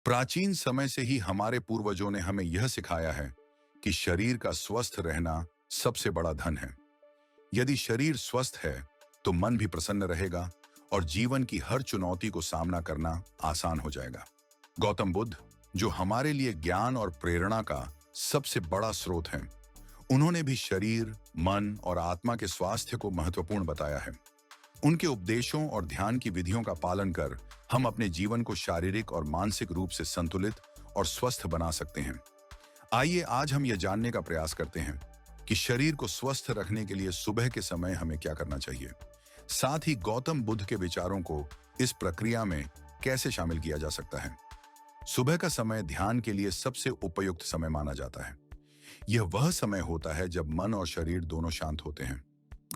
प्राचीन समय से ही हमारे पूर्वजों ने हमें यह सिखाया है कि शरीर का स्वस्थ रहना सबसे बड़ा धन है। यदि शरीर स्वस्थ है तो मन भी प्रसन्न रहेगा और जीवन की हर चुनौती को सामना करना आसान हो जाएगा। गौतम बुद्ध, जो हमारे लिए ज्ञान और प्रेरणा का सबसे बड़ा स्रोत हैं, उन्होंने भी शरीर, मन और आत्मा के स्वास्थ्य को महत्वपूर्ण बताया है। उनके उपदेशों और ध्यान की विधियों का पालन कर हम अपने जीवन को शारीरिक और मानसिक रूप से संतुलित और स्वस्थ बना सकते हैं। आइए आज हम यह जानने का प्रयास करते हैं कि शरीर को स्वस्थ रखने के लिए सुबह के समय हमें क्या करना चाहिए। साथ ही गौतम बुद्ध के विचारों को इस प्रक्रिया में कैसे शामिल किया जा सकता है। सुबह का समय ध्यान के लिए सबसे उपयुक्त समय माना जाता है। यह वह समय होता है जब मन और शरीर दोनों शांत होते हैं।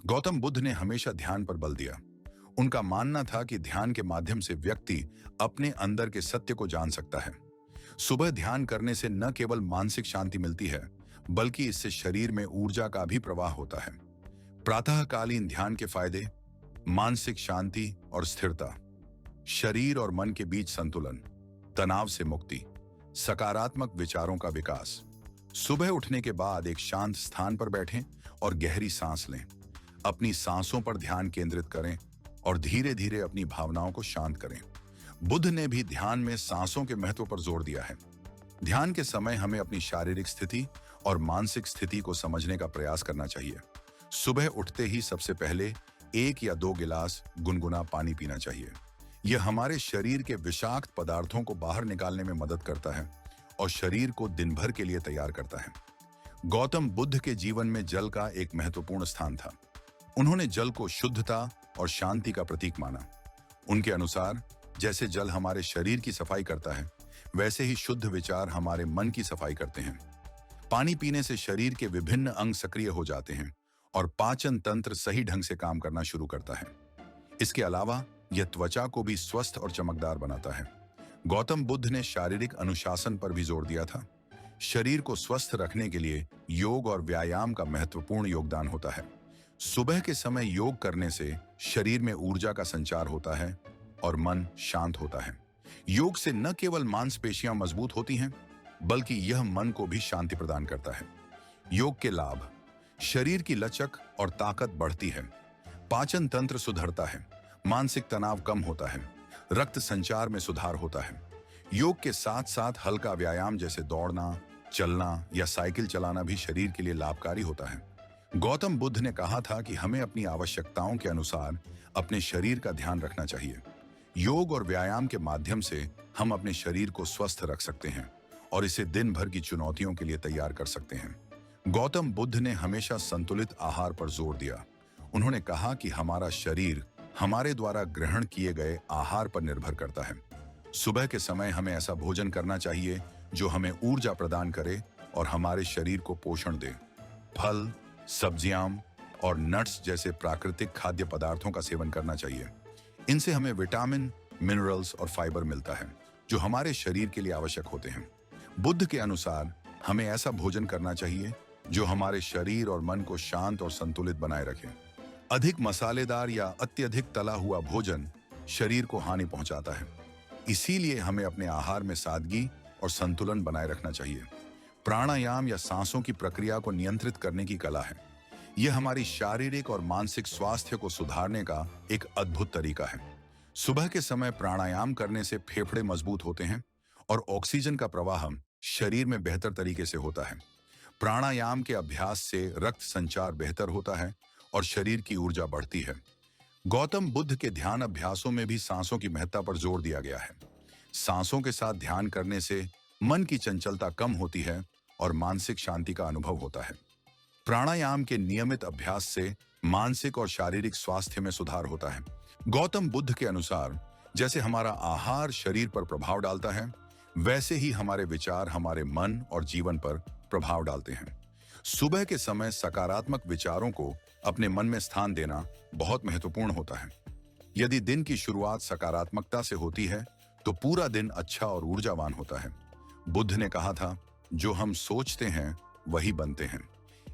गौतम बुद्ध ने हमेशा ध्यान पर बल दिया। उनका मानना था कि ध्यान के माध्यम से व्यक्ति अपने अंदर के सत्य को जान सकता है। सुबह ध्यान करने से न केवल मानसिक शांति मिलती है, बल्कि इससे शरीर में ऊर्जा का भी प्रवाह होता है। प्रातःकालीन ध्यान के फायदे: मानसिक शांति और स्थिरता, शरीर और मन के बीच संतुलन, तनाव से मुक्ति, सकारात्मक विचारों का विकास। सुबह उठने के बाद एक शांत स्थान पर बैठें और गहरी सांस लें। अपनी सांसों पर ध्यान केंद्रित करें और धीरे धीरे अपनी भावनाओं को शांत करें। बुद्ध ने भी ध्यान में सांसों के महत्व पर जोर दिया है। ध्यान के समय हमें अपनी शारीरिक स्थिति और मानसिक स्थिति को समझने का प्रयास करना चाहिए। सुबह उठते ही सबसे पहले 1 या 2 गिलास गुनगुना पानी पीना चाहिए। यह हमारे शरीर के विषाक्त पदार्थों को बाहर निकालने में मदद करता है और शरीर को दिन भर के लिए तैयार करता है। गौतम बुद्ध के जीवन में जल का एक महत्वपूर्ण स्थान था। उन्होंने जल को शुद्धता और शांति का प्रतीक माना। उनके अनुसार जैसे जल हमारे शरीर की सफाई करता है, वैसे ही शुद्ध विचार हमारे मन की सफाई करते हैं। पानी पीने से शरीर के विभिन्न अंग सक्रिय हो जाते हैं और पाचन तंत्र सही ढंग से काम करना शुरू करता है। इसके अलावा यह त्वचा को भी स्वस्थ और चमकदार बनाता है। गौतम बुद्ध ने शारीरिक अनुशासन पर भी जोर दिया था। शरीर को स्वस्थ रखने के लिए योग और व्यायाम का महत्वपूर्ण योगदान होता है। सुबह के समय योग करने से शरीर में ऊर्जा का संचार होता है और मन शांत होता है। योग से न केवल मांसपेशियां मजबूत होती हैं, बल्कि यह मन को भी शांति प्रदान करता है। योग के लाभ: शरीर की लचक और ताकत बढ़ती है, पाचन तंत्र सुधरता है, मानसिक तनाव कम होता है, रक्त संचार में सुधार होता है। योग के साथ साथ हल्का व्यायाम जैसे दौड़ना, चलना या साइकिल चलाना भी शरीर के लिए लाभकारी होता है। गौतम बुद्ध ने कहा था कि हमें अपनी आवश्यकताओं के अनुसार अपने शरीर का ध्यान रखना चाहिए। योग और व्यायाम के माध्यम से हम अपने शरीर को स्वस्थ रख सकते हैं और इसे दिन भर की चुनौतियों के लिए तैयार कर सकते हैं। गौतम बुद्ध ने हमेशा संतुलित आहार पर जोर दिया। उन्होंने कहा कि हमारा शरीर हमारे द्वारा ग्रहण किए गए आहार पर निर्भर करता है। सुबह के समय हमें ऐसा भोजन करना चाहिए जो हमें ऊर्जा प्रदान करे और हमारे शरीर को पोषण दे। फल, सब्जियां और नट्स जैसे प्राकृतिक खाद्य पदार्थों का सेवन करना चाहिए। इनसे हमें विटामिन, मिनरल्स और फाइबर मिलता है जो हमारे शरीर के लिए आवश्यक होते हैं। बुद्ध के अनुसार हमें ऐसा भोजन करना चाहिए जो हमारे शरीर और मन को शांत और संतुलित बनाए रखे। अधिक मसालेदार या अत्यधिक तला हुआ भोजन शरीर को हानि पहुंचाता है। इसीलिए हमें अपने आहार में सादगी और संतुलन बनाए रखना चाहिए। प्राणायाम या सांसों की प्रक्रिया को नियंत्रित करने की कला है। यह हमारी शारीरिक और मानसिक स्वास्थ्य को सुधारने का एक अद्भुत तरीका है। सुबह के समय प्राणायाम करने से फेफड़े मजबूत होते हैं और ऑक्सीजन का प्रवाह शरीर में बेहतर तरीके से होता है। प्राणायाम के अभ्यास से रक्त संचार बेहतर होता है और शरीर की ऊर्जा बढ़ती है। गौतम बुद्ध के ध्यान अभ्यासों में भी सांसों की महत्ता पर जोर दिया गया है। सांसों के साथ ध्यान करने से मन की चंचलता कम होती है और मानसिक शांति का अनुभव होता है। प्राणायाम के नियमित अभ्यास से मानसिक और शारीरिक स्वास्थ्य में सुधार होता है। गौतम बुद्ध के अनुसार जैसे हमारा आहार शरीर पर प्रभाव डालता है, वैसे ही हमारे विचार हमारे मन और जीवन पर प्रभाव डालते हैं। सुबह के समय सकारात्मक विचारों को अपने मन में स्थान देना बहुत महत्वपूर्ण होता है। यदि दिन की शुरुआत सकारात्मकता से होती है तो पूरा दिन अच्छा और ऊर्जावान होता है। बुद्ध ने कहा था, जो हम सोचते हैं वही बनते हैं।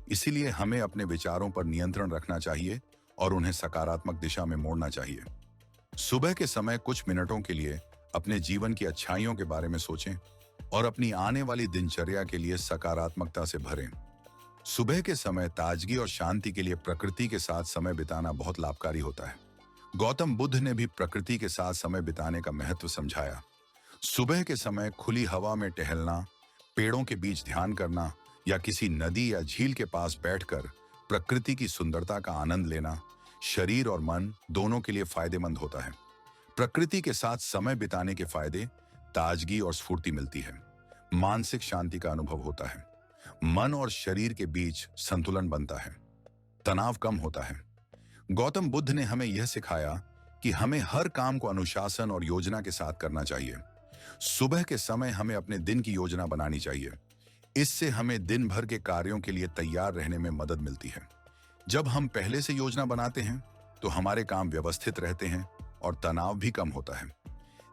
इसीलिए हमें अपने विचारों पर नियंत्रण रखना चाहिए और उन्हें सकारात्मक दिशा में मोड़ना चाहिए। सुबह के समय कुछ मिनटों के लिए अपने जीवन की अच्छाइयों के बारे में सोचें और अपनी आने वाली दिनचर्या के लिए सकारात्मकता से भरें। सुबह के समय ताजगी और शांति के लिए प्रकृति के साथ समय बिताना बहुत लाभकारी होता है। गौतम बुद्ध ने भी प्रकृति के साथ समय बिताने का महत्व समझाया। सुबह के समय खुली हवा में टहलना, पेड़ों के बीच ध्यान करना या किसी नदी या झील के पास बैठकर प्रकृति की सुंदरता का आनंद लेना शरीर और मन दोनों के लिए फायदेमंद होता है। प्रकृति के साथ समय बिताने के फायदे ताजगी और स्फूर्ति मिलती है, मानसिक शांति का अनुभव होता है, मन और शरीर के बीच संतुलन बनता है, तनाव कम होता है। गौतम बुद्ध ने हमें यह सिखाया कि हमें हर काम को अनुशासन और योजना के साथ करना चाहिए। सुबह के समय हमें अपने दिन की योजना बनानी चाहिए। इससे हमें दिन भर के कार्यों के लिए तैयार रहने में मदद मिलती है। जब हम पहले से योजना बनाते हैं तो हमारे काम व्यवस्थित रहते हैं और तनाव भी कम होता है।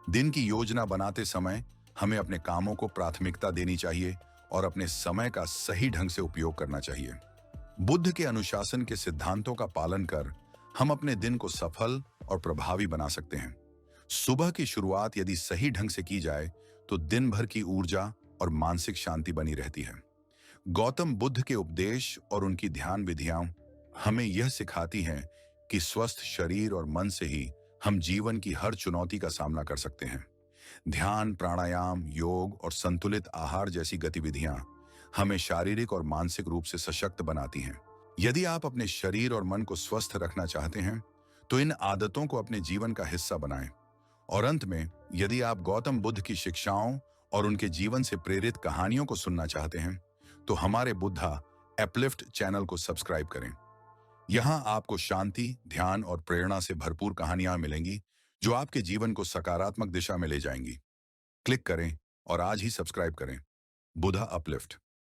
दिन की योजना बनाते समय हमें अपने कामों को प्राथमिकता देनी चाहिए और अपने समय का सही ढंग से उपयोग करना चाहिए। बुद्ध के अनुशासन के सिद्धांतों का पालन कर हम अपने दिन को सफल और प्रभावी बना सकते हैं। सुबह की शुरुआत यदि सही ढंग से की जाए तो दिन भर की ऊर्जा और मानसिक शांति बनी रहती है। गौतम बुद्ध के उपदेश और उनकी ध्यान विधियां हमें यह सिखाती हैं कि स्वस्थ शरीर और मन से ही हम जीवन की हर चुनौती का सामना कर सकते हैं। ध्यान, प्राणायाम, योग और संतुलित आहार जैसी गतिविधियां हमें शारीरिक और मानसिक रूप से सशक्त बनाती हैं। यदि आप अपने शरीर और मन को स्वस्थ रखना चाहते हैं तो इन आदतों को अपने जीवन का हिस्सा बनाएं। और अंत में, यदि आप गौतम बुद्ध की शिक्षाओं और उनके जीवन से प्रेरित कहानियों को सुनना चाहते हैं तो हमारे बुद्धा अपलिफ्ट चैनल को सब्सक्राइब करें। यहाँ आपको शांति, ध्यान और प्रेरणा से भरपूर कहानियां मिलेंगी जो आपके जीवन को सकारात्मक दिशा में ले जाएंगी। क्लिक करें और आज ही सब्सक्राइब करें। बुद्धा अपलिफ्ट।